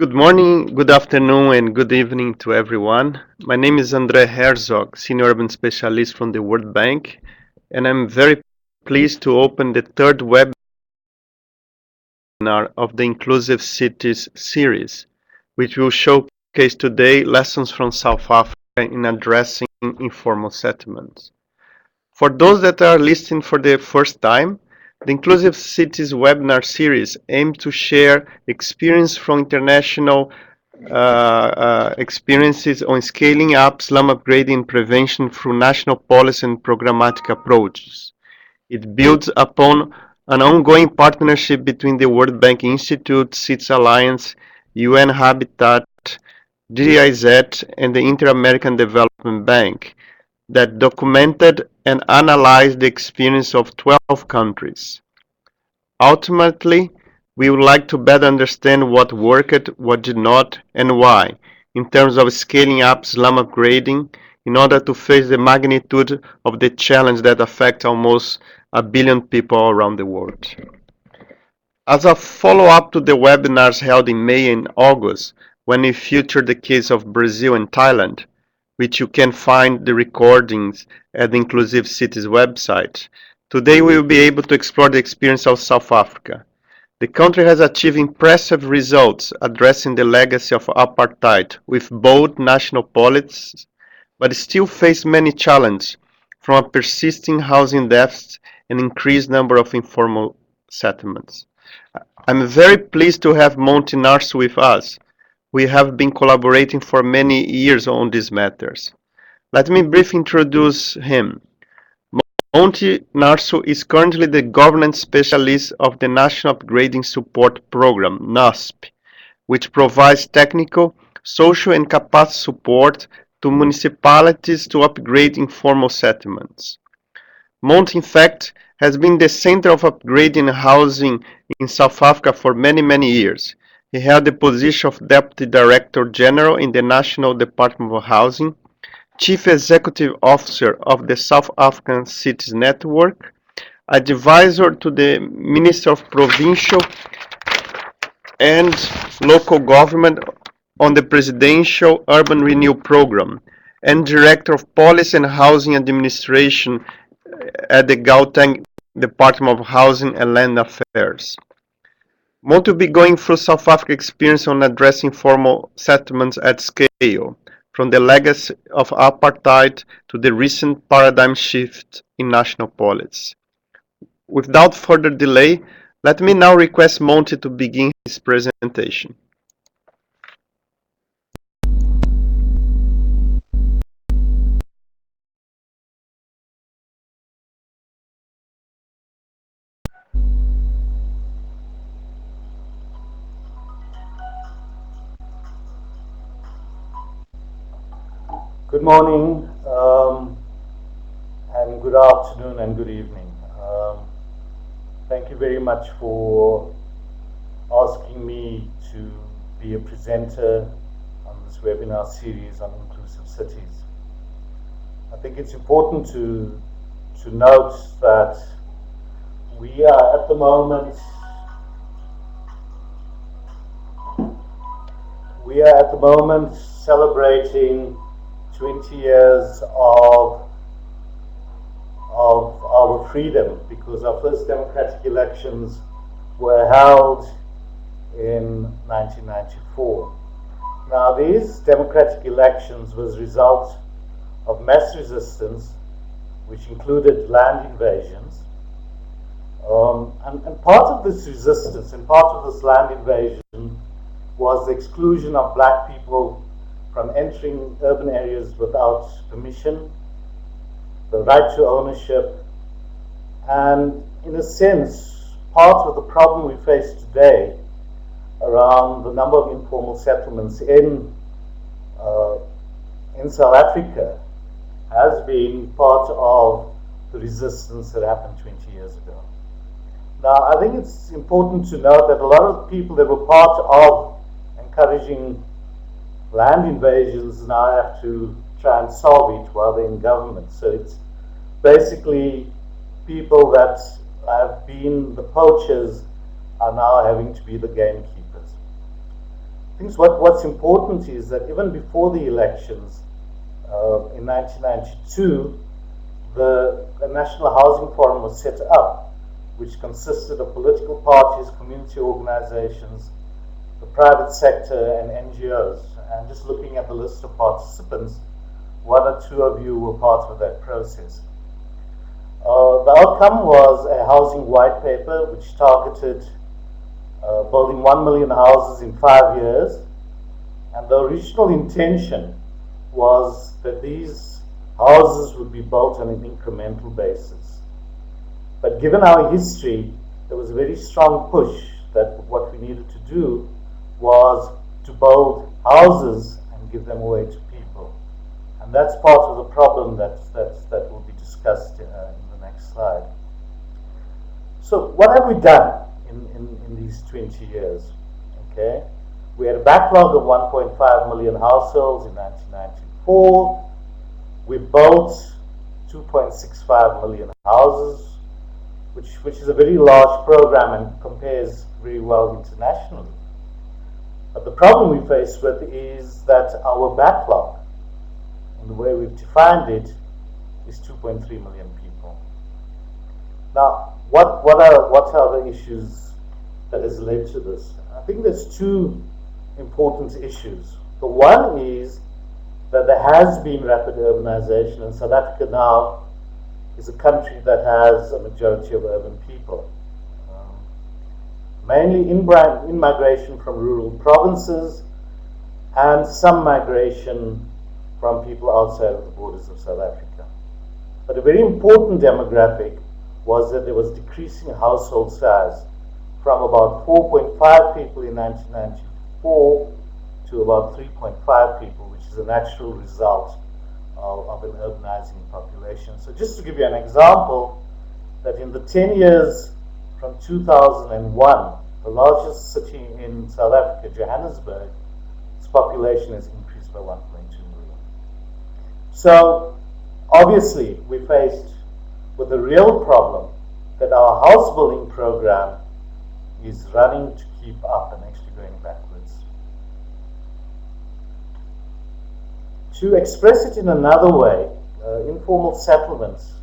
Good morning, good afternoon, and good evening to everyone. My name is Andre Herzog, Senior Urban Specialist from the World Bank, and I'm very pleased to open the third webinar of the Inclusive Cities series, which will showcase today lessons from South Africa in addressing informal settlements. For those that are listening for the first time, the Inclusive Cities webinar series aims to share experience from international experiences on scaling up slum upgrading prevention through national policy and programmatic approaches. It builds upon an ongoing partnership between the World Bank Institute, Cities Alliance, UN Habitat, GIZ, and the Inter-American Development Bank that documented and analyzed the experience of 12 countries. Ultimately, we would like to better understand what worked, what did not, and why, in terms of scaling up slum upgrading in order to face the magnitude of the challenge that affects almost a billion people around the world. As a follow-up to the webinars held in May and August, when we featured the case of Brazil and Thailand, which you can find the recordings at the Inclusive Cities website, today we will be able to explore the experience of South Africa. The country has achieved impressive results addressing the legacy of apartheid with bold national policies, but still face many challenges from a persisting housing deficit and increased number of informal settlements. I'm very pleased to have Monty Narso with us. We have been collaborating for many years on these matters. Let me briefly introduce him. Monty Narso is currently the governance specialist of the National Upgrading Support Program, NASP, which provides technical, social and capacity support to municipalities to upgrade informal settlements. Monty, in fact, has been the center of upgrading housing in South Africa for many years. He held the position of Deputy Director General in the National Department of Housing, Chief Executive Officer of the South African Cities Network, advisor to the Minister of Provincial and Local Government on the Presidential Urban Renewal Program, and Director of Policy and Housing Administration at the Gauteng Department of Housing and Land Affairs. Monty will be going through South Africa's experience on addressing formal settlements at scale, from the legacy of apartheid to the recent paradigm shift in national policy. Without further delay, let me now request Monty to begin his presentation. Good morning, and good afternoon and good evening. Thank you very much for asking me to be a presenter on this webinar series on inclusive cities. I think it's important to note that we are at the moment celebrating 20 years of our freedom, because our first democratic elections were held in 1994. Now, these democratic elections was a result of mass resistance, which included land invasions. And part of this resistance and part of this land invasion was the exclusion of black people from entering urban areas without permission, the right to ownership, and in a sense, part of the problem we face today around the number of informal settlements in South Africa has been part of the resistance that happened 20 years ago. Now, I think it's important to note that a lot of people that were part of encouraging land invasions now have to try and solve it while they're in government. So it's basically people that have been the poachers are now having to be the gamekeepers. think what's important is that even before the elections in 1992, the National Housing Forum was set up, which consisted of political parties, community organizations, the private sector, and NGOs. And just looking at the list of participants, one or two of you were part of that process. The outcome was a housing white paper which targeted building 1 million houses in 5 years. And the original intention was that these houses would be built on an incremental basis. But given our history, there was a very strong push that what we needed to do was to build houses and give them away to people. And that's part of the problem that will be discussed in the next slide. So what have we done in these 20 years? Okay, we had a backlog of 1.5 million households in 1994. We built 2.65 million houses, which is a very large program and compares very well internationally. But the problem we face with is that our backlog, and the way we've defined it, is 2.3 million people. Now, what are the issues that has led to this? I think there's two important issues. The one is that there has been rapid urbanization, and South Africa now is a country that has a majority of urban people. Mainly in-migration from rural provinces and some migration from people outside of the borders of South Africa. But a very important demographic was that there was decreasing household size from about 4.5 people in 1994 to about 3.5 people, which is a natural result of an urbanizing population. So just to give you an example, that in the 10 years from 2001, the largest city in South Africa, Johannesburg, its population has increased by 1.2 million. So obviously we're faced with a real problem that our house building program is running to keep up and actually going backwards. To express it in another way, informal settlements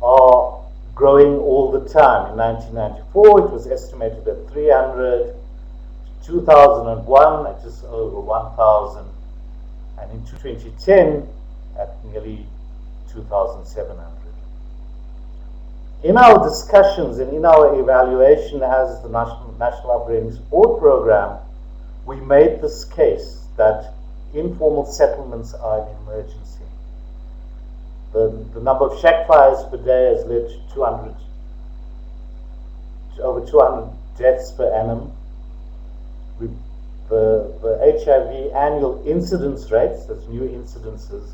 are growing all the time. In 1994, it was estimated at 300. 2001, at just over 1,000. And in 2010, at nearly 2,700. In our discussions and in our evaluation as the National Upgrading Support Program, we made this case that informal settlements are an emergency. The number of shack fires per day has led to over 200 deaths per annum. The HIV annual incidence rates, that's new incidences,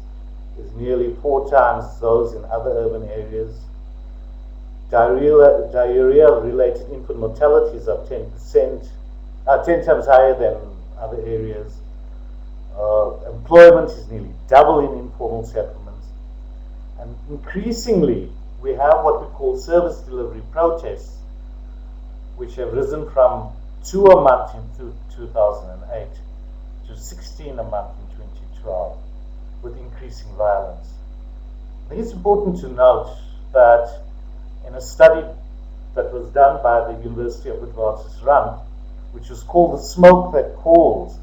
is nearly 4 times those in other urban areas. Diarrhea-related infant mortalities are 10 times higher than other areas. Employment is nearly double in informal settlements. And increasingly, we have what we call service delivery protests, which have risen from 2 a month in 2008 to 16 a month in 2012, with increasing violence. I think it's important to note that in a study that was done by the University of Witwatersrand, which was called The Smoke That Calls,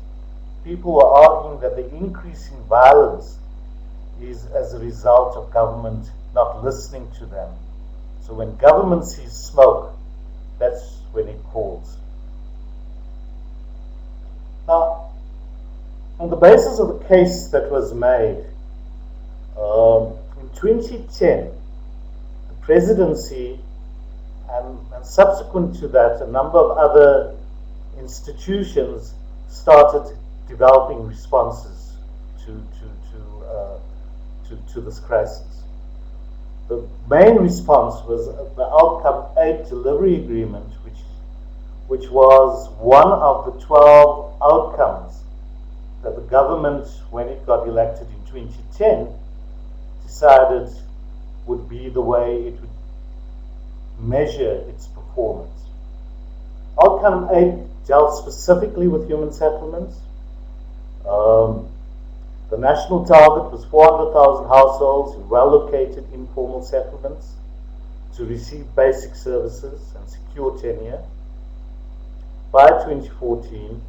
people were arguing that the increasing violence is as a result of government not listening to them. So when government sees smoke, that's when it calls. Now, on the basis of the case that was made, in 2010, the presidency and subsequent to that, a number of other institutions started developing responses to this crisis. The main response was the Outcome 8 Delivery Agreement, which was one of the 12 outcomes that the government, when it got elected in 2010, decided would be the way it would measure its performance. Outcome 8 dealt specifically with human settlements. Um, the national target was 400,000 households in well-located informal settlements to receive basic services and secure tenure by 2014,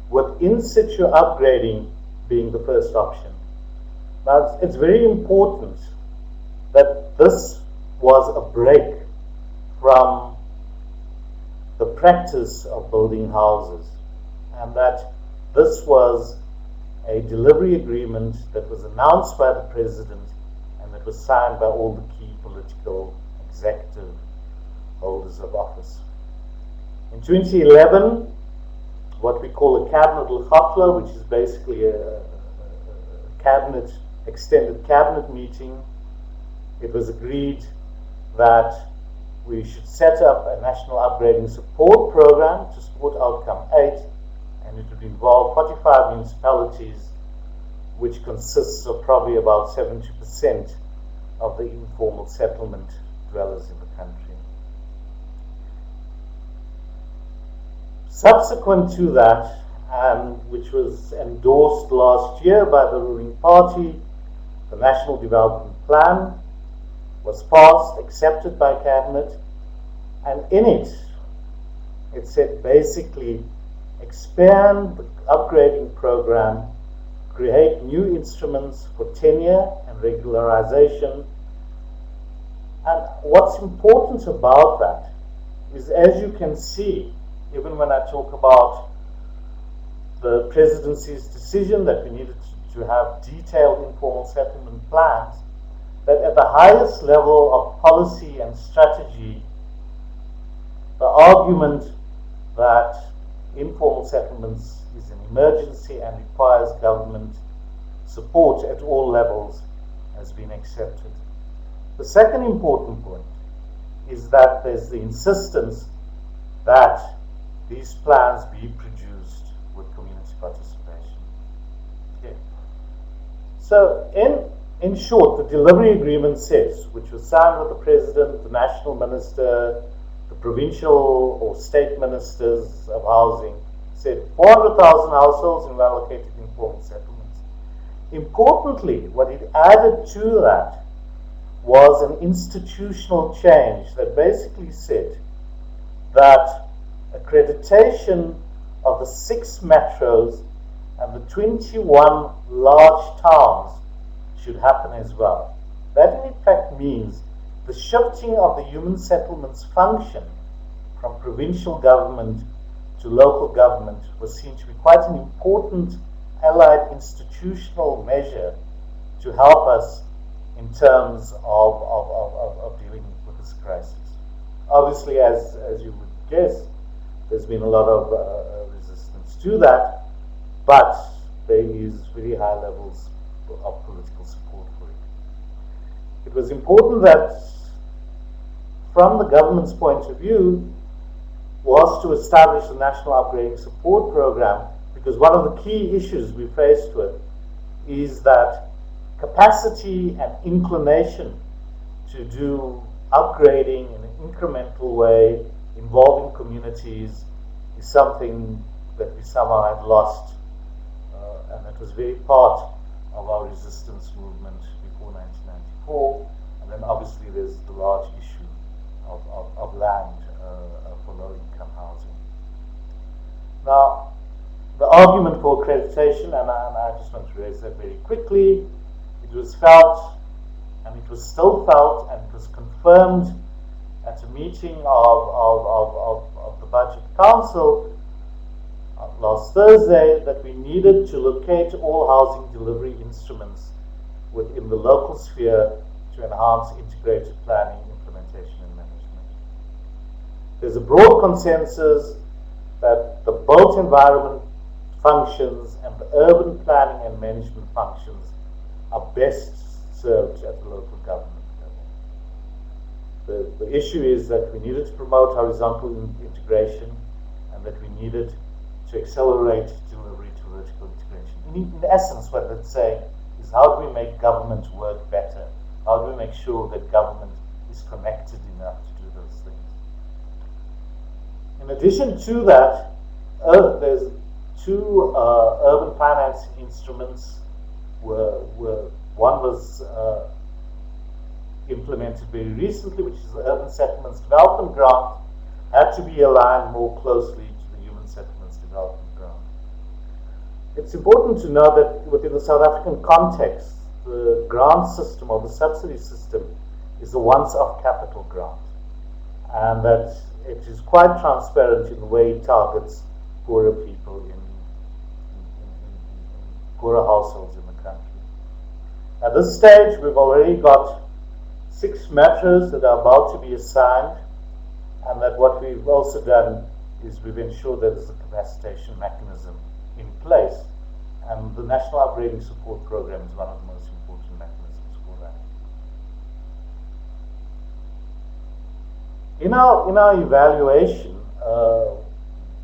with in-situ upgrading being the first option. Now, it's very important that this was a break from the practice of building houses, and that this was a delivery agreement that was announced by the president and that was signed by all the key political executive holders of office. In 2011, what we call a cabinet al-khatla, which is basically a cabinet, extended cabinet meeting, it was agreed that we should set up a national upgrading support program to support outcome 8, and it would involve 45 municipalities, which consists of probably about 70% of the informal settlement dwellers in the country. Subsequent to that, and which was endorsed last year by the ruling party, the National Development Plan was passed, accepted by Cabinet, and in it, it said basically expand the upgrading program, create new instruments for tenure and regularization. And what's important about that is, as you can see, even when I talk about the presidency's decision that we needed to have detailed informal settlement plans, that at the highest level of policy and strategy, the argument that informal settlements is an emergency and requires government support at all levels has been accepted. The second important point is that there's the insistence that these plans be produced with community participation. Okay. So in short, the delivery agreement says, which was signed with the President, the National Minister, the provincial or state ministers of housing, said 400,000 households in well-located informal settlements. Importantly, what it added to that was an institutional change that basically said that accreditation of the 6 metros and the 21 large towns should happen as well. That in fact means the shifting of the human settlements function from provincial government to local government was seen to be quite an important allied institutional measure to help us in terms of dealing with this crisis. Obviously, as you would guess, there's been a lot of resistance to that, but there is very high levels of political support for it. It was important that, from the government's point of view, was to establish the National Upgrading Support Program, because one of the key issues we faced with is that capacity and inclination to do upgrading in an incremental way involving communities is something that we somehow had lost, and it was very part of our resistance movement before 1994. And then obviously there's the large issue of land for low-income housing. Now, the argument for accreditation, and I just want to raise that very quickly, it was felt, and it was still felt, and it was confirmed at a meeting of the Budget Council last Thursday, that we needed to locate all housing delivery instruments within the local sphere to enhance integrated planning, implementation, and management. There's a broad consensus that the built environment functions and the urban planning and management functions are best served at the local government level. The issue is that we needed to promote horizontal integration, and that we needed to accelerate delivery to vertical integration. In essence, what it's saying is, how do we make government work better? How do we make sure that government is connected enough to do those things? In addition to that, there's two urban finance instruments. One was implemented very recently, which is the Urban Settlements Development Grant, had to be aligned more closely to the Human Settlements Development Grant. It's important to know that within the South African context, the grant system or the subsidy system is a once-off capital grant, and that it is quite transparent in the way it targets poorer people in poorer households in the country. At this stage, we've already got 6 metros that are about to be assigned, and that what we've also done is we've ensured that there's a capacitation mechanism in place, and the National Upgrading Support Program is one of the most important mechanisms for that. In our evaluation,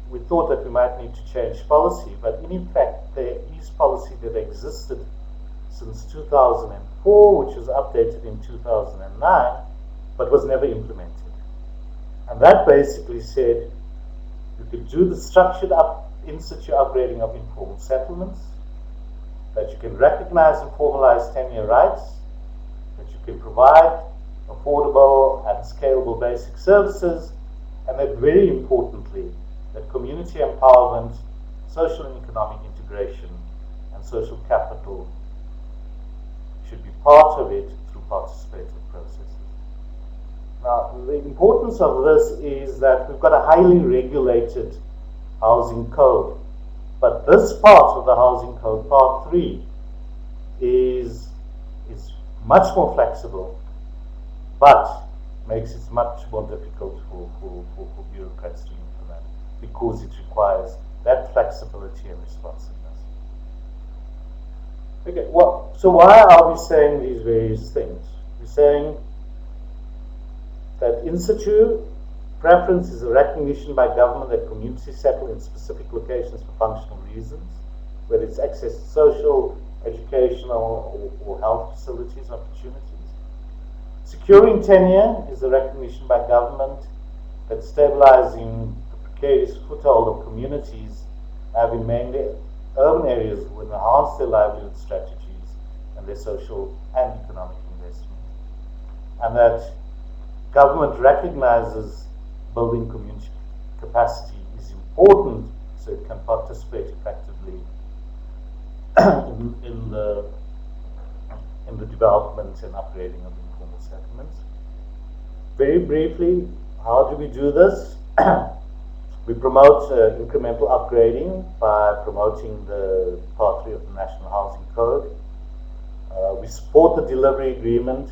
we thought that we might need to change policy, but in effect there is policy that existed since 2004, which was updated in 2009, but was never implemented. And that basically said you could do the structured in-situ upgrading of informal settlements, that you can recognize and formalize tenure rights, that you can provide affordable and scalable basic services, and that very importantly, that community empowerment, social and economic integration, and social capital should be part of it through participative processes. Now, the importance of this is that we've got a highly regulated housing code, but this part of the housing code, part 3, is much more flexible, but makes it much more difficult for bureaucrats to implement, because it requires that flexibility and responsiveness. Okay, well, so why are we saying these various things? We're saying that in situ preference is a recognition by government that communities settle in specific locations for functional reasons, whether it's access to social, educational, or health facilities, opportunities. Securing tenure is a recognition by government that stabilizing the precarious foothold of communities having mainly urban areas will enhance their livelihood strategies and their social and economic investment. And that government recognizes building community capacity is important so it can participate effectively in the development and upgrading of informal settlements. Very briefly, how do we do this? We promote incremental upgrading by promoting the Part 3 of the National Housing Code. We support the delivery agreement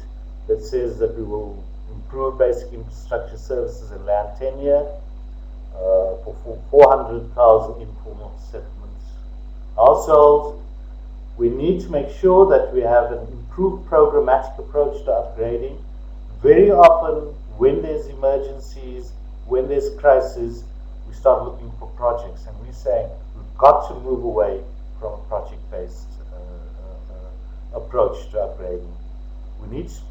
that says that we will improve basic infrastructure services and land tenure for 400,000 informal settlements households. We need to make sure that we have an improved programmatic approach to upgrading. Very often, when there's emergencies, when there's crisis, we start looking for projects, and we're saying we've got to move away from a project-based approach to upgrading. We need to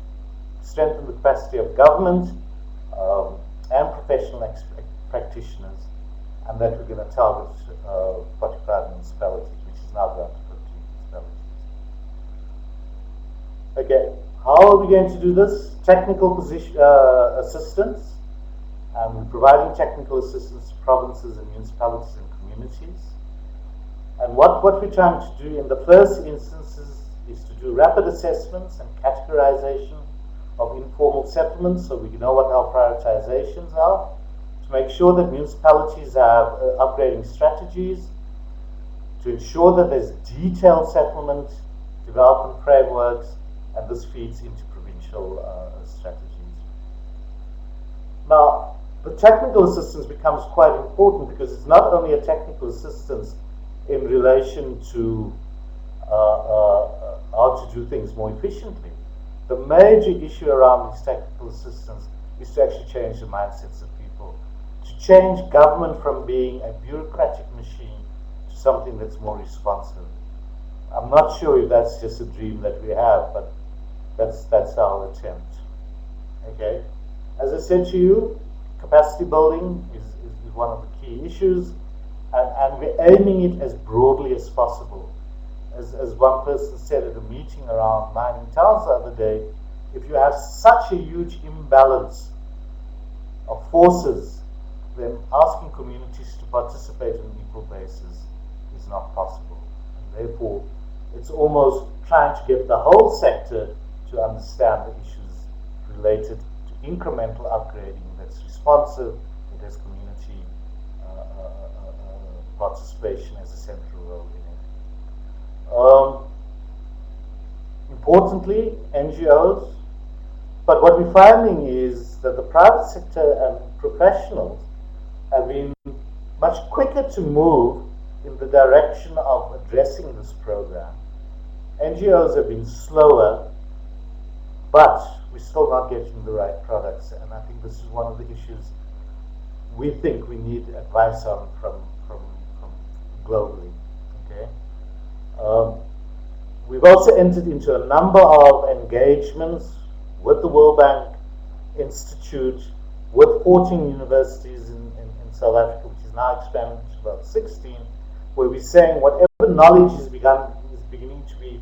strengthen the capacity of government and professional practitioners, and that we're going to target 45 municipalities, which is now down to 50 municipalities. Okay, how are we going to do this? Technical assistance. We're providing technical assistance to provinces and municipalities and communities. And what we're trying to do in the first instances is to do rapid assessments and categorization of informal settlements so we know what our prioritizations are, to make sure that municipalities have upgrading strategies, to ensure that there's detailed settlement development frameworks, and this feeds into provincial strategies. Now, the technical assistance becomes quite important because it's not only a technical assistance in relation to how to do things more efficiently. The major issue around this technical assistance is to actually change the mindsets of people, to change government from being a bureaucratic machine to something that's more responsive. I'm not sure if that's just a dream that we have, but that's our attempt. Okay, as I said to you, capacity building is one of the key issues. and we're aiming it as broadly as possible. As one person said at a meeting around mining towns the other day, if you have such a huge imbalance of forces, then asking communities to participate on an equal basis is not possible. And therefore, it's almost trying to get the whole sector to understand the issues related to incremental upgrading that's responsive, that has community participation as a central role in it. Importantly, NGOs, but what we're finding is that the private sector and professionals have been much quicker to move in the direction of addressing this program. NGOs have been slower, but we're still not getting the right products, and I think this is one of the issues we think we need advice on from globally. Okay. We've also entered into a number of engagements with the World Bank Institute, with 14 universities in South Africa, which is now expanded to about 16, where we're saying whatever knowledge is beginning to be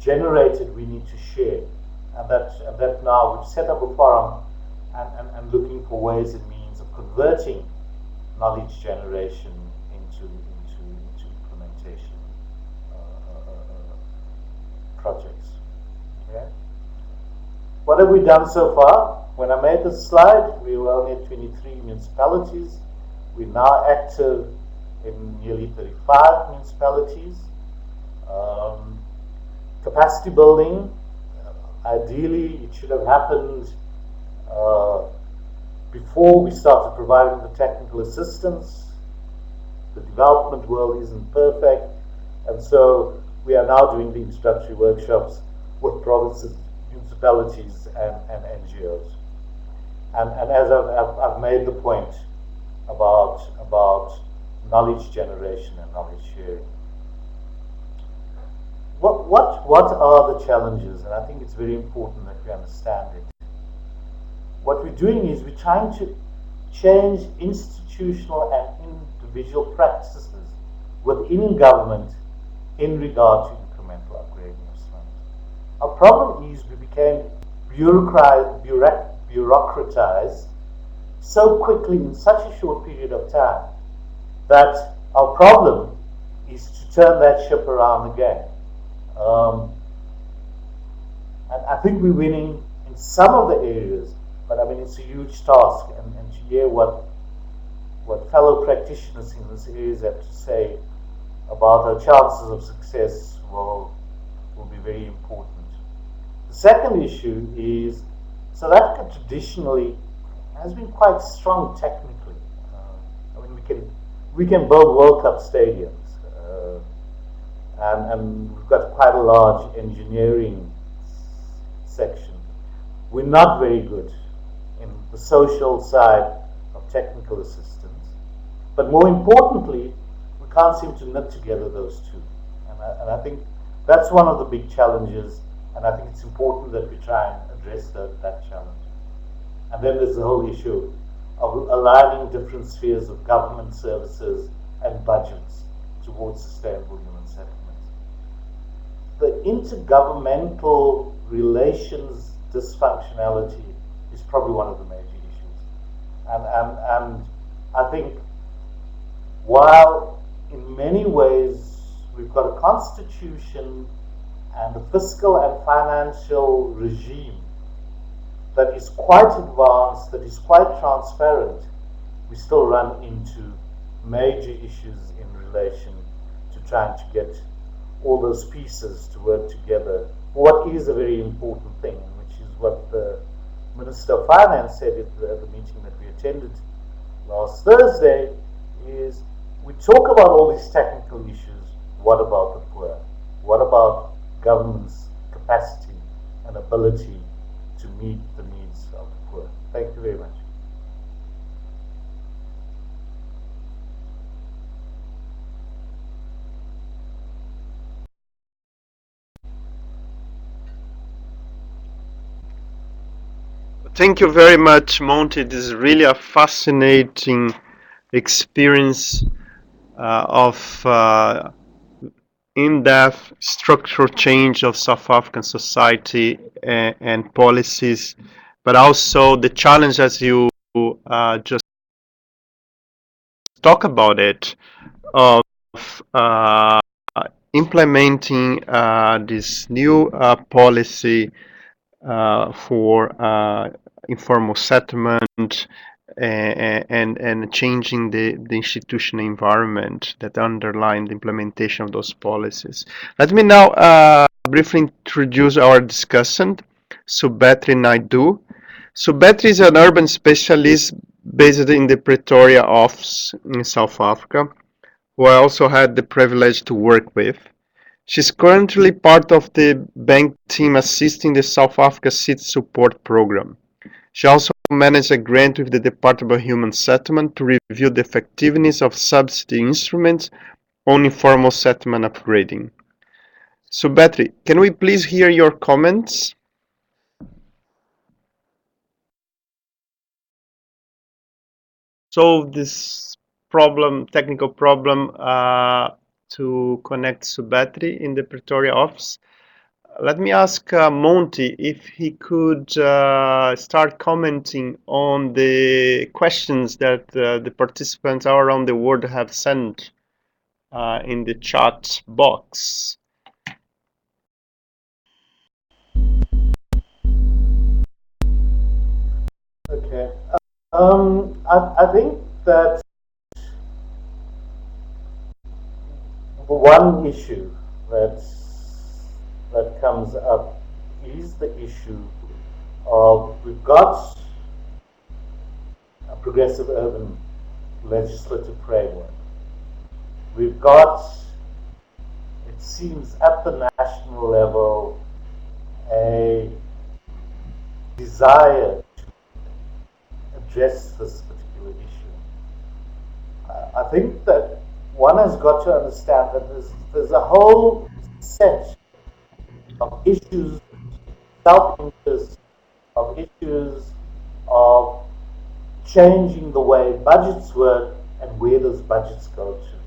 generated, we need to share. And that now we've set up a forum and looking for ways and means of converting knowledge generation into implementation projects. Okay? What have we done so far? When I made this slide, we were only at 23 municipalities. We're now active in nearly 35 municipalities. Capacity building, ideally it should have happened before we started providing the technical assistance. The development world isn't perfect, and so we are now doing the introductory workshops with provinces, municipalities, and NGOs. And as I've made the point about knowledge generation and knowledge sharing. What are the challenges? And I think it's very important that we understand it. What we're doing is we're trying to change institutional and individual practices within government in regard to incremental upgrading of slums. Our problem is we became bureaucratized so quickly in such a short period of time that our problem is to turn that ship around again. And I think we're winning in some of the areas, but I mean it's a huge task, and to hear what fellow practitioners in this area have to say about our chances of success will be very important. The second issue is South Africa traditionally has been quite strong technically. I mean we can build World Cup stadiums. And we've got quite a large engineering section. We're not very good in the social side of technical assistance. But more importantly, we can't seem to knit together those two. And I think that's one of the big challenges, and I think it's important that we try and address that challenge. And then there's the whole issue of aligning different spheres of government services and budgets towards sustainable human settlement. The intergovernmental relations dysfunctionality is probably one of the major issues. And I think while in many ways we've got a constitution and a fiscal and financial regime that is quite advanced, that is quite transparent, we still run into major issues in relation to trying to get all those pieces to work together. What is a very important thing, which is what the Minister of Finance said at the meeting that we attended last Thursday, is we talk about all these technical issues. What about the poor? What about government's capacity and ability to meet the needs of the poor? Thank you very much. Thank you very much, Monty. This is really a fascinating experience. of in-depth structural change of South African society and policies, but also the challenge, as you just talk about it, of uh, implementing this new policy for informal settlement and changing the institutional environment that underline the implementation of those policies. Let me now briefly introduce our discussant, Subhetri Naidu. Subhetri is an urban specialist based in the Pretoria office in South Africa, who I also had the privilege to work with. She's currently part of the bank team assisting the South Africa City Support Program. She also managed a grant with the Department of Human Settlement to review the effectiveness of subsidy instruments on informal settlement upgrading. So, Betty, can we please hear your comments? Solve this technical problem, to connect Subhetri in the Pretoria office. Let me ask Monty if he could start commenting on the questions that the participants all around the world have sent in the chat box. Okay. I think that the one issue that comes up is the issue of we've got a progressive urban legislative framework. We've got, it seems, at the national level, a desire to address this particular issue. I think that one has got to understand that there's a whole set of issues, self-interest, of issues of changing the way budgets work and where those budgets go to.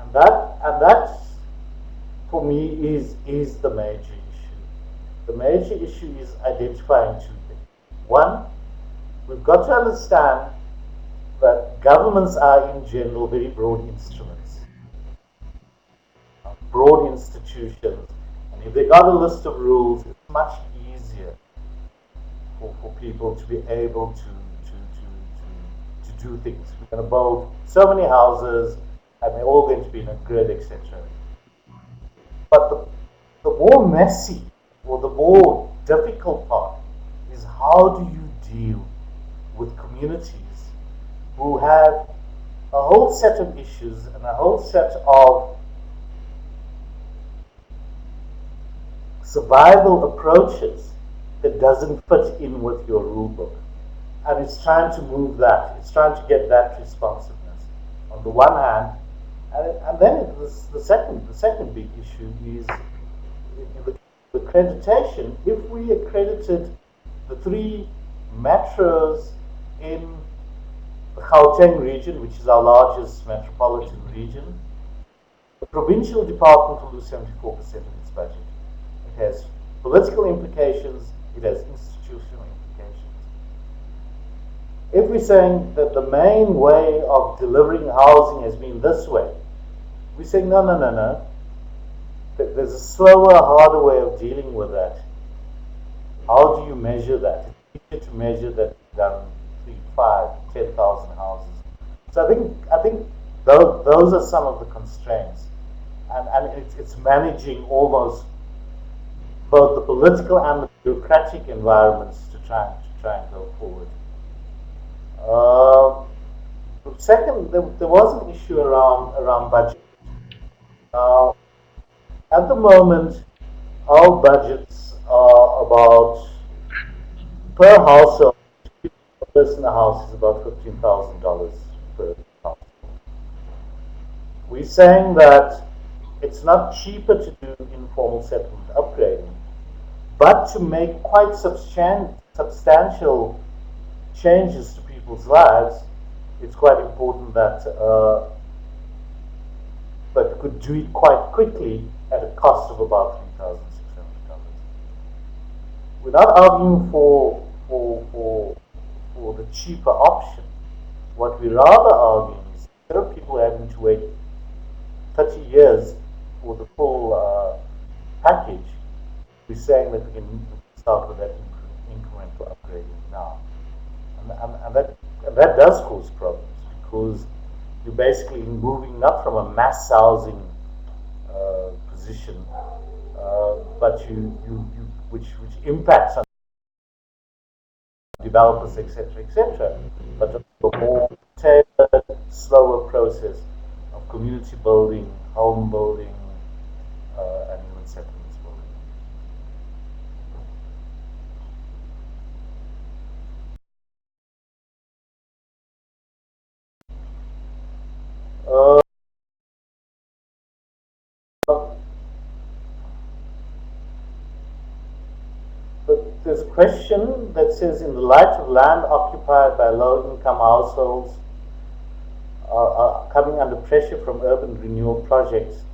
And that for me is the major issue. The major issue is identifying two things. One, we've got to understand that governments are in general very broad instruments, broad institutions, and if they got a list of rules, it's much easier for people to be able to do things. We're going to build so many houses, and they're all going to be in a grid, etc. But the more messy or the more difficult part is how do you deal with communities who have a whole set of issues and a whole set of survival approaches that doesn't fit in with your rule book. And it's trying to move that. It's trying to get that responsiveness on the one hand. And then the second big issue is the accreditation. If we accredited the three metros in the Gauteng region, which is our largest metropolitan region, the provincial department will lose 74% of its budget. It has political implications, it has institutional implications. If we're saying that the main way of delivering housing has been this way, we're saying no. There's a slower, harder way of dealing with that. How do you measure that? It's easier to measure that than 3, 5, 10,000 houses. So I think those are some of the constraints, and it's managing almost both the political and the bureaucratic environments to try and go forward. Second, there was an issue around budget. At the moment, our budgets are about, per household, a person in the house is about $15,000 per household. We're saying that it's not cheaper to do informal settlement upgrading, but to make quite substantial changes to people's lives, it's quite important that could do it quite quickly at a cost of about $3,600. We're not arguing for the cheaper option. What we're rather arguing is instead of people having to wait 30 years for the full package, we're saying that we can start with that incremental upgrading now. And that does cause problems because you're basically moving not from a mass housing position, but which impacts on developers, etc., but a more tailored, slower process of community building, home building, and even settlements building. Uh, but there's a question that says, in the light of land occupied by low-income households are coming under pressure from urban renewal projects,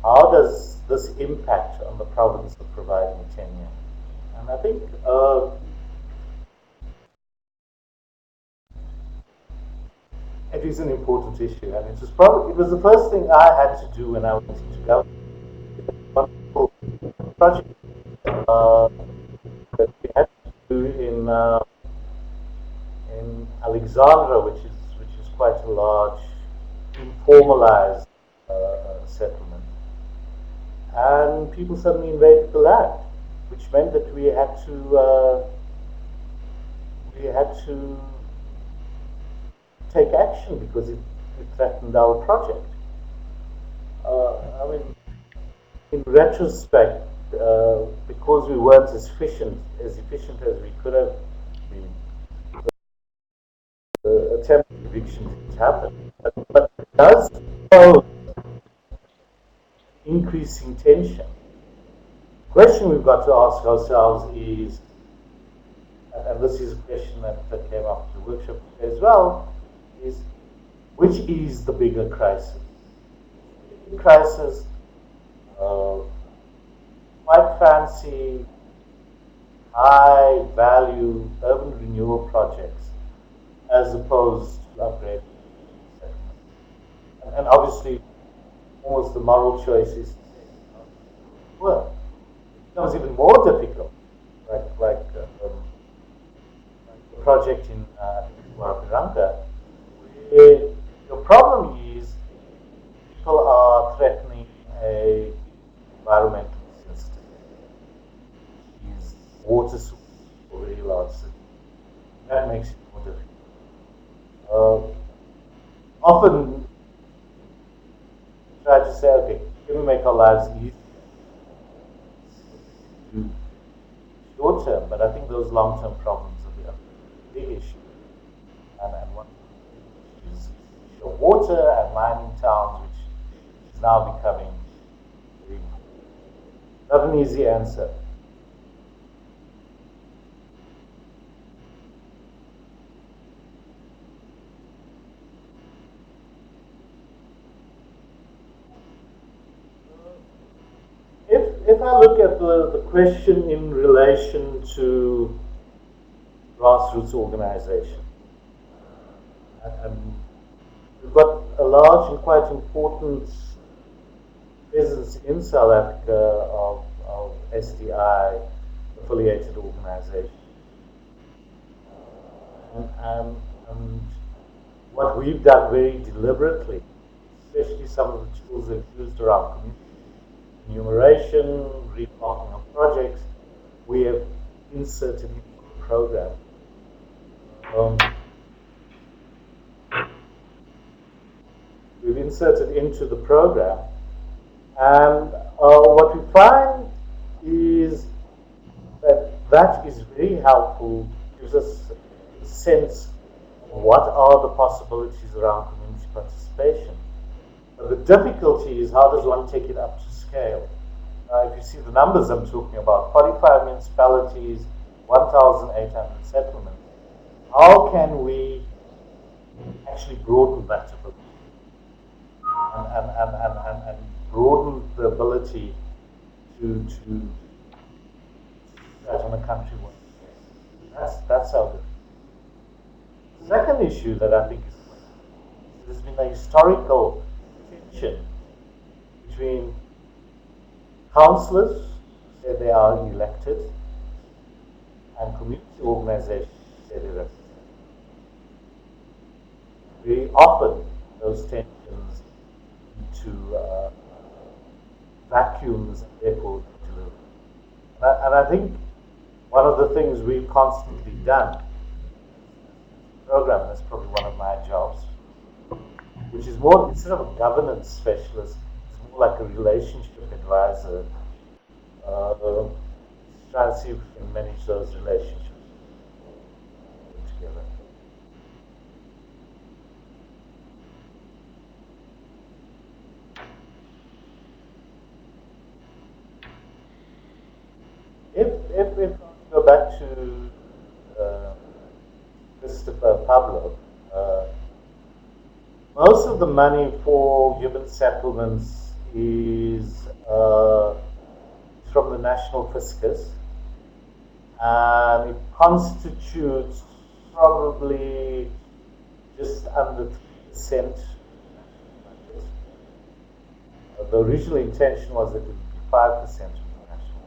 how does this impact on the province of providing tenure? And I think it is an important issue, and it was the first thing I had to do when I went into government. Wonderful project that we had to do in Alexandra, which is quite a large informalized settlement, and people suddenly invaded the land, which meant that we had to take action because it threatened our project. I mean, in retrospect, because we weren't as efficient as we could have been, the attempted eviction didn't happen. But it does show increasing tension. The question we've got to ask ourselves is, and this is a question that came up at the workshop as well, is which is the bigger crisis? The crisis, quite fancy, high value urban renewal projects as opposed to upgrading settlements. And obviously, almost the moral choice is work. It becomes even more difficult, like the project in Guarapiranga, where your problem is people are threatening a environmental system, is water source for very large cities. That makes it more difficult. Often try to say, okay, can we make our lives easier to short term, but I think those long term problems are a big issue. And one is water and mining towns, which is now becoming not an easy answer. If I look at the question in relation to grassroots organization, and we've got a large and quite important presence in South Africa of SDI affiliated organizations. And what we've done very deliberately, especially some of the tools that we've used around community enumeration, remarking of projects, we have inserted into the program. We've inserted into the program, and what we find is that is very helpful, gives us a sense of what are the possibilities around community participation. But the difficulty is, how does one take it up to scale? If you see the numbers I'm talking about, 45 municipalities, 1,800 settlements, how can we actually broaden that to and broaden the ability to that on a countrywide basis. That's how good. The second issue that I think is there's been a historical tension between councillors who say they are elected and community organizations who say they represent. Very often those tensions lead to vacuums and therefore delivery. And I think one of the things we've constantly done program, that's probably one of my jobs, which is more, instead of a governance specialist, it's more like a relationship advisor, try to see if we can manage those relationships together. If we go back to Christopher Pavlov, most of the money for human settlements is from the national fiscus, and it constitutes probably just under 3%. The original intention was that it would be 5% of the national.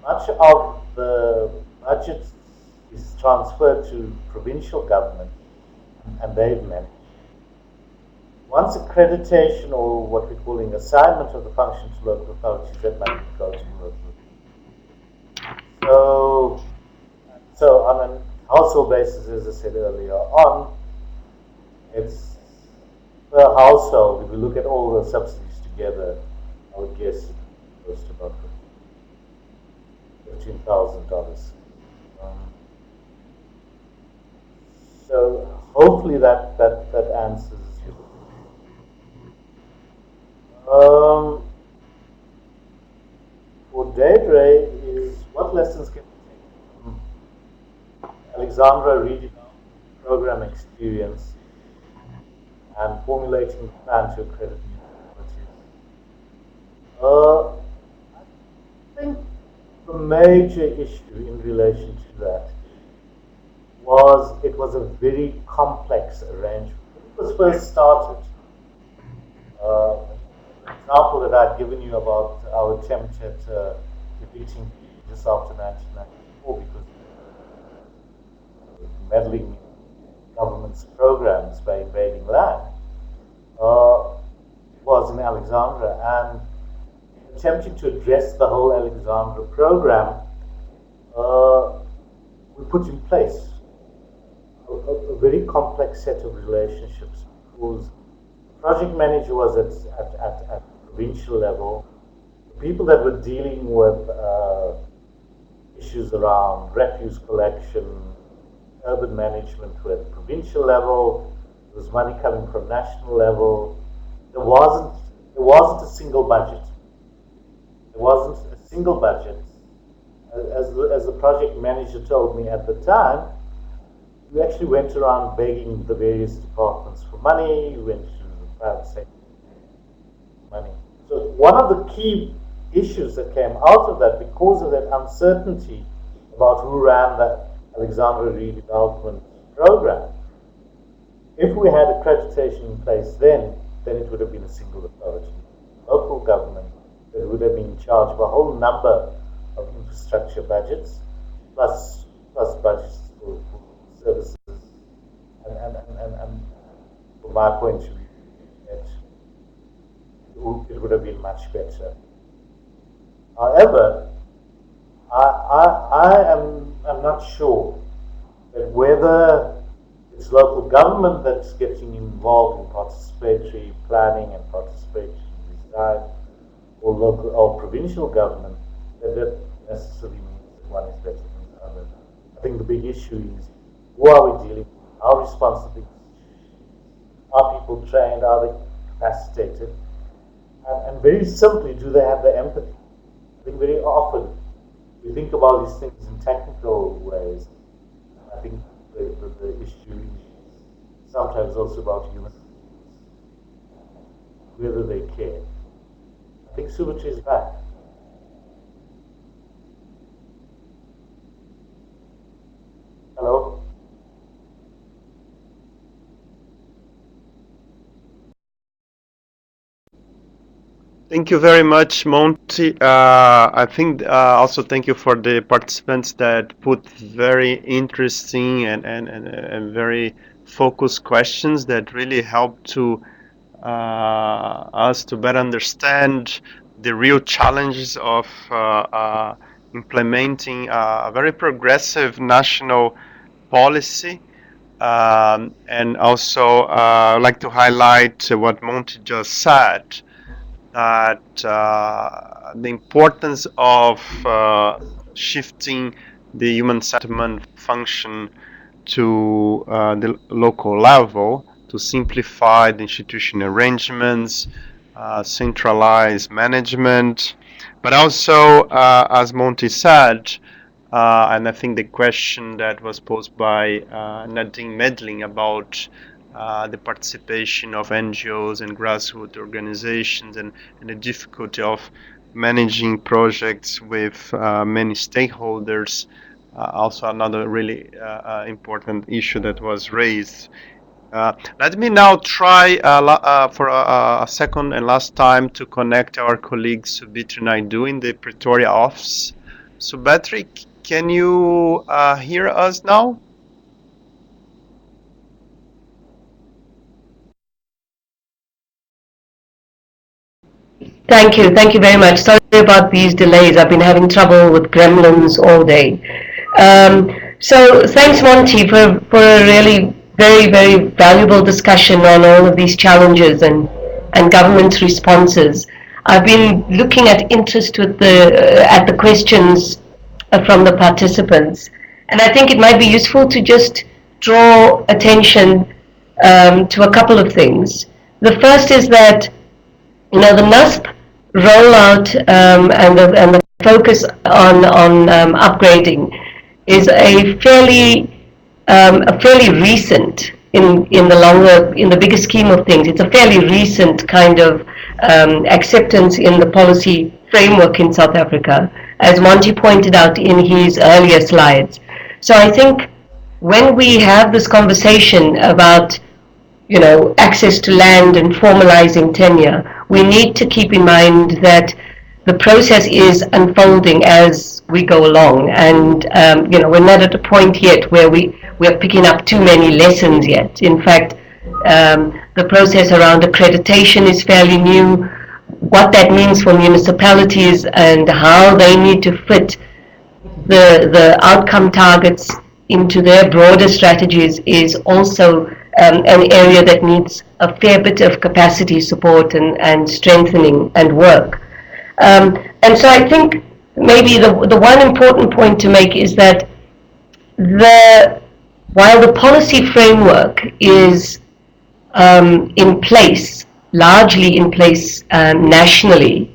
Much of the budget is transferred to provincial government, and they've managed. Once accreditation, or what we're calling assignment of the function to local authorities, that money goes to local authorities. So on a household basis, as I said earlier on, it's per household. If we look at all the subsidies together, I would guess it goes to about $15,000. So hopefully that answers you. For Deirdre is what lessons can we take from Alexandra redevelopment program experience and formulating a plan to accredit municipalities? I think the major issue in relation to that was it was a very complex arrangement. When it was first started, the example that I'd given you about our attempt at evicting just after 1994 because meddling in government's programs by invading land was in Alexandra, and attempting to address the whole Alexandra program, we put in place a very complex set of relationships because the project manager was at provincial level. The people that were dealing with issues around refuse collection, urban management were at provincial level. There was money coming from national level. There wasn't a single budget. There wasn't a single budget. As the project manager told me at the time, we actually went around begging the various departments for money. We went to the private sector for money. So one of the key issues that came out of that, because of that uncertainty about who ran the Alexandra redevelopment program, if we had accreditation in place then it would have been a single authority, local government, that would have been in charge of a whole number of infrastructure budgets, plus budgets for services, and from my point of view, it would have been much better. However, I'm not sure that whether it's local government that's getting involved in participatory planning and participatory design, or local or provincial government, that necessarily means that one is better than the other. I think the big issue is who are we dealing with? How responsible are people trained? Are they capacitated? And very simply, do they have the empathy? I think very often we think about these things in technical ways. I think the issue is sometimes also about human. whether they care. I think Subhatra is back. Hello? Thank you very much, Monty. I think also thank you for the participants that put very interesting and very focused questions that really help to us to better understand the real challenges of implementing a very progressive national policy. And also, I'd like to highlight what Monty just said, that the importance of shifting the human settlement function to the local level to simplify the institutional arrangements, centralize management, but also, as Monty said, and I think the question that was posed by Nadine Medling about the participation of NGOs and grassroots organizations, and the difficulty of managing projects with many stakeholders. Also, another really important issue that was raised. Let me now try for a second and last time to connect our colleague Subitri Naidu in the Pretoria office. Subitri, can you hear us now? Thank you. Thank you very much. Sorry about these delays. I've been having trouble with gremlins all day. So thanks, Monty, for a really very, very valuable discussion on all of these challenges and government's responses. I've been looking at interest with at the questions from the participants, and I think it might be useful to just draw attention to a couple of things. The first is that the NUSP rollout and the focus on upgrading is a fairly recent in the longer in the bigger scheme of things. It's a fairly recent kind of acceptance in the policy framework in South Africa, as Monty pointed out in his earlier slides. So I think when we have this conversation about access to land and formalizing tenure, we need to keep in mind that the process is unfolding as we go along, and we're not at a point yet where we're picking up too many lessons yet. In fact, the process around accreditation is fairly new. What that means for municipalities and how they need to fit the outcome targets into their broader strategies is also an area that needs a fair bit of capacity support and strengthening and work. And so I think maybe the one important point to make is that while the policy framework is in place, largely in place nationally,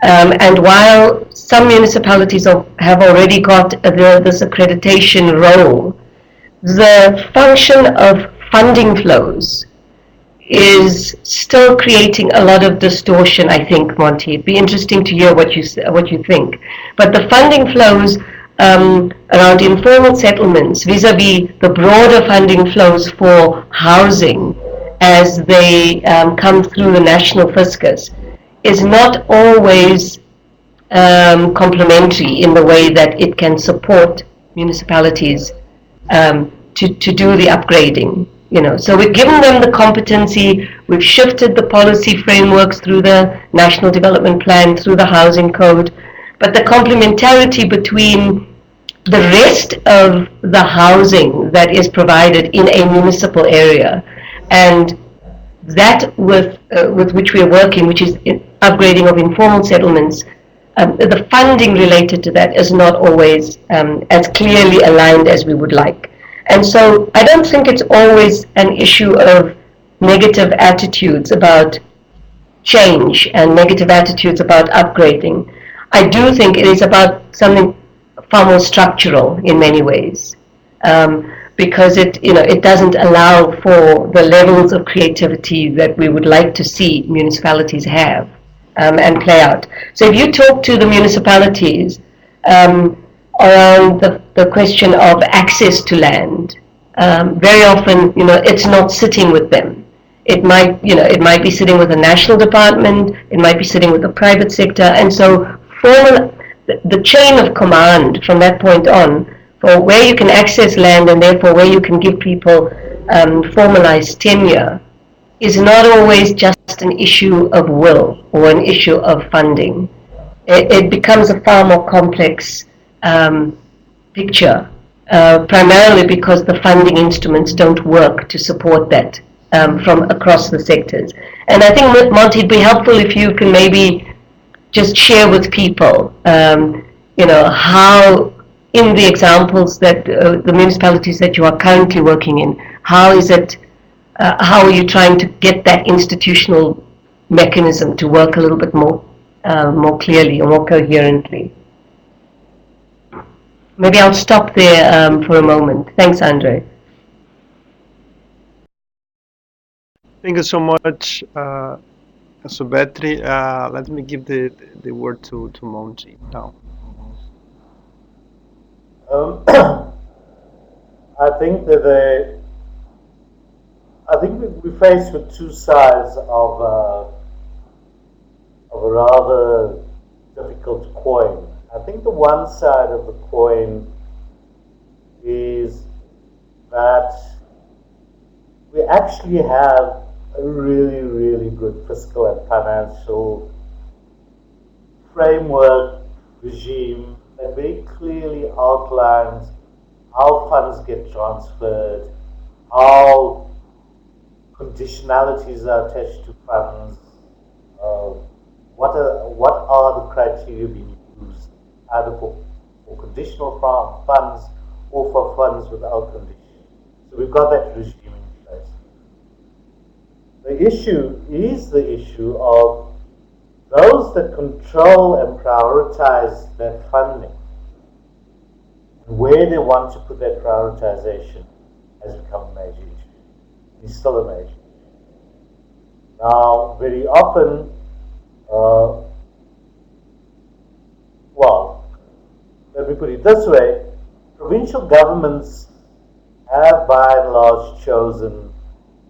and while some municipalities have already got this accreditation role, the function of funding flows is still creating a lot of distortion, I think, Monty. It'd be interesting to hear what you think. But the funding flows around informal settlements vis-a-vis the broader funding flows for housing as they come through the national fiscus is not always complementary in the way that it can support municipalities to do the upgrading. So we've given them the competency, we've shifted the policy frameworks through the National Development Plan, through the Housing Code, but the complementarity between the rest of the housing that is provided in a municipal area and that with which we are working, which is upgrading of informal settlements, the funding related to that is not always as clearly aligned as we would like. And so I don't think it's always an issue of negative attitudes about change and negative attitudes about upgrading. I do think it is about something far more structural in many ways. because it doesn't allow for the levels of creativity that we would like to see municipalities have and play out. So if you talk to the municipalities around the question of access to land, very often, it's not sitting with them. It might be sitting with a national department, it might be sitting with the private sector, and so the chain of command from that point on, for where you can access land and therefore where you can give people formalized tenure, is not always just an issue of will or an issue of funding. It becomes a far more complex picture, primarily because the funding instruments don't work to support that from across the sectors. And I think, Monty, it'd be helpful if you can maybe just share with people, how in the examples that the municipalities that you are currently working in, how are you trying to get that institutional mechanism to work a little bit more clearly or more coherently? Maybe I'll stop there for a moment. Thanks, Andre. Thank you so much, Subetri. Let me give the word to Monty now. I think that we're faced with two sides of a rather difficult coin. I think the one side of the coin is that we actually have a really, really good fiscal and financial framework regime that very clearly outlines how funds get transferred, how conditionalities are attached to funds, what are the criteria being used, either for conditional funds or for funds without condition. So we've got that regime in place. The issue is the issue of those that control and prioritize that funding, and where they want to put that prioritization has become a major issue. It's still a major issue. Now, very often, let me put it this way, provincial governments have by and large chosen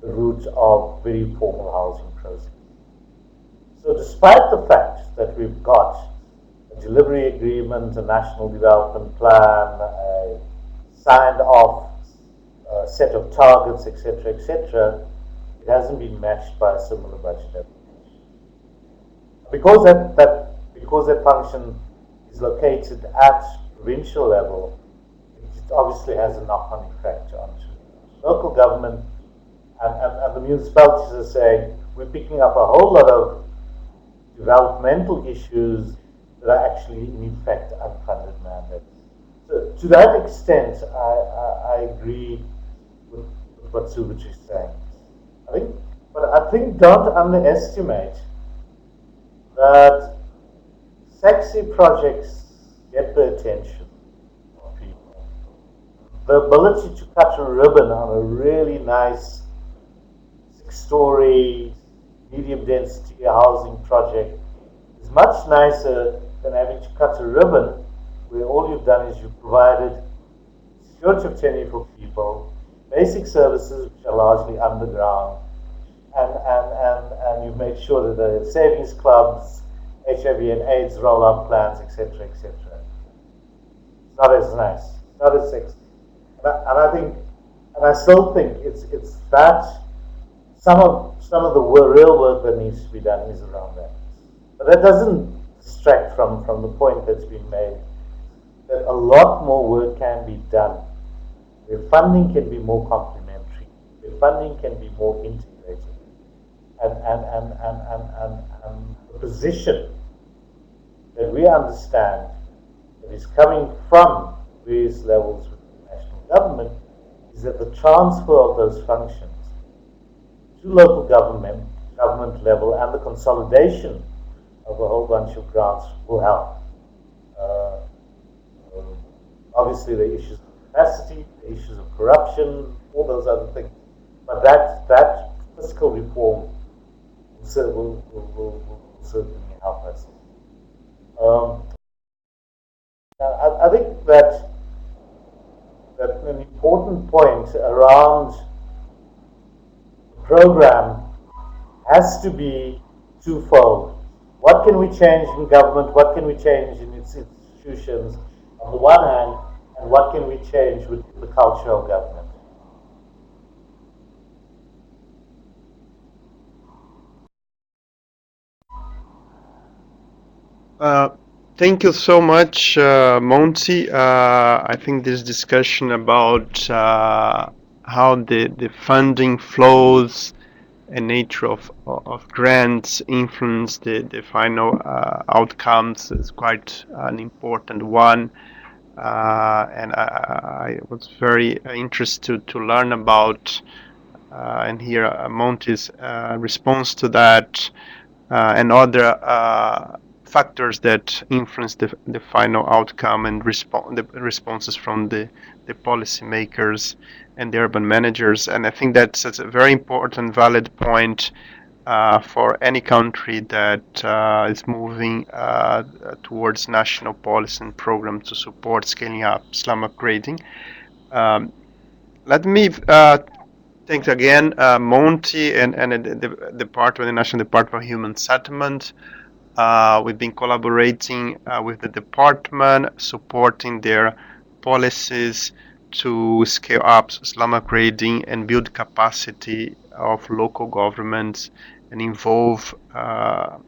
the route of very formal housing process. So despite the fact that we've got a delivery agreement, a national development plan, a signed off set of targets, etc., it hasn't been matched by a similar budget application. Because that function is located at provincial level, it obviously has a knock-on effect onto local government, and the municipalities are saying we're picking up a whole lot of developmental issues that are actually in effect unfunded mandates. So to that extent, I agree with what Subetri is saying. But I think don't underestimate that sexy projects get the attention of people. The ability to cut a ribbon on a really nice 6-story, medium density housing project is much nicer than having to cut a ribbon where all you've done is you've provided security of tenure for people, basic services which are largely underground, and you've made sure that the savings clubs, HIV and AIDS roll-up plans, etc., etc. It's not as nice, not as sexy. And I still think it's that some of the real work that needs to be done is around that. But that doesn't distract from the point that's been made that a lot more work can be done, where funding can be more complementary, where funding can be more integrated, and the position that we understand that is coming from various levels within the national government is that the transfer of those functions to local government level and the consolidation of a whole bunch of grants will help. Obviously, the issues capacity, the issues of corruption, all those other things. But that fiscal reform will certainly help us. Um, I think that an important point around the program has to be twofold. What can we change in government? What can we change in its institutions on the one hand, and what can we change with the culture of government? Uh, Thank you so much, Monty. I think this discussion about how the funding flows and nature of grants influence the final outcomes is quite an important one. And I was very interested to learn about and hear Monty's response to that and other factors that influence the final outcome and the responses from the policymakers and the urban managers. And I think that's a very important, valid point for any country that is moving towards national policy and program to support scaling up slum upgrading. Um, Let me thank again Monty and the Department, the National Department of Human Settlement. We've been collaborating with the department, supporting their policies to scale up slum upgrading and build capacity of local governments and involve the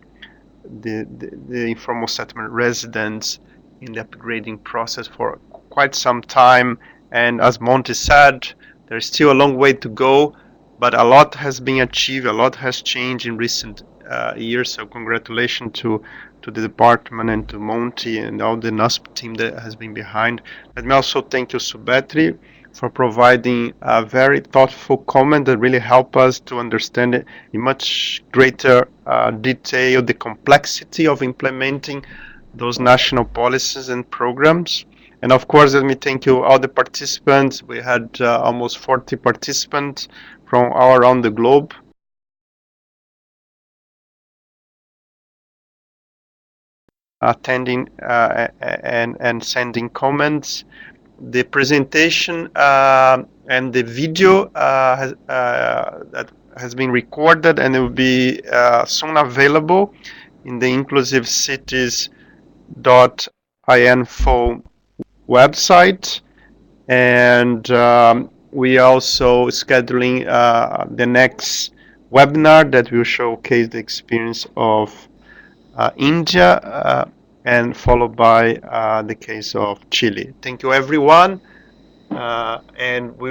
informal settlement residents in the upgrading process for quite some time. And as Monty said, there's still a long way to go, but a lot has been achieved, a lot has changed in recent years. So congratulations to the department and to Monty and all the NASP team that has been behind. Let me also thank you, Subetri, for providing a very thoughtful comment that really helped us to understand it in much greater detail the complexity of implementing those national policies and programs. And of course, let me thank you all the participants. We had almost 40 participants from all around the globe. Attending and sending comments. The presentation and the video that has been recorded and it will be soon available in the inclusivecities.info website. And we also scheduling the next webinar that will showcase the experience of India, and followed by the case of Chile. Thank you, everyone, and we